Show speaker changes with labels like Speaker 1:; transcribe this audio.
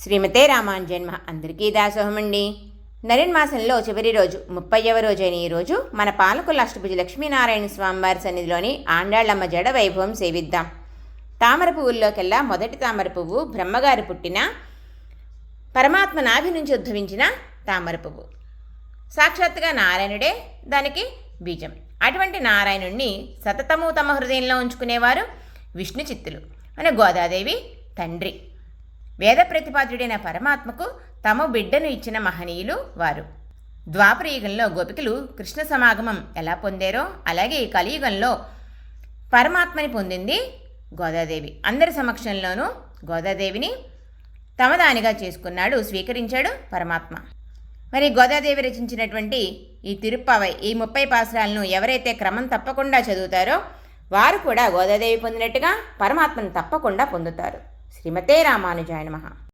Speaker 1: శ్రీమతే రామానుజన్మ అందరికీ దాసోహమండి. నరేన్ మాసంలో చివరి రోజు 30వ రోజైన ఈరోజు మన పాలకుల అష్టభుజ లక్ష్మీనారాయణ స్వామివారి సన్నిధిలోని ఆండాళ్ళమ్మ జడ వైభవం సేవిద్దాం. తామర పువ్వుల్లోకెల్లా మొదటి తామర పువ్వు బ్రహ్మగారు పుట్టిన పరమాత్మ నాభి నుంచి ఉద్భవించిన తామర పువ్వు. సాక్షాత్తుగా నారాయణుడే దానికి బీజం. అటువంటి నారాయణుణ్ణి సతతము తమ హృదయంలో ఉంచుకునేవారు విష్ణు చిత్తులు అనే గోదాదేవి తండ్రి. వేద ప్రతిపాద్యుడైన పరమాత్మకు తమ బిడ్డను ఇచ్చిన మహనీయులు వారు. ద్వాపరయుగంలో గోపికలు కృష్ణ సమాగమం ఎలా పొందారో అలాగే ఈ కలియుగంలో పరమాత్మని పొందింది గోదాదేవి. అందరి సమక్షంలోనూ గోదాదేవిని తమదానిగా చేసుకున్నాడు, స్వీకరించాడు పరమాత్మ. మరి గోదాదేవి రచించినటువంటి ఈ తిరుప్పావై, ఈ 30 పాసురాలను ఎవరైతే క్రమం తప్పకుండా చదువుతారో వారు కూడా గోదాదేవి పొందినట్టుగా పరమాత్మను తప్పకుండా పొందుతారు. శ్రీమతే రామానుజాయ నమః.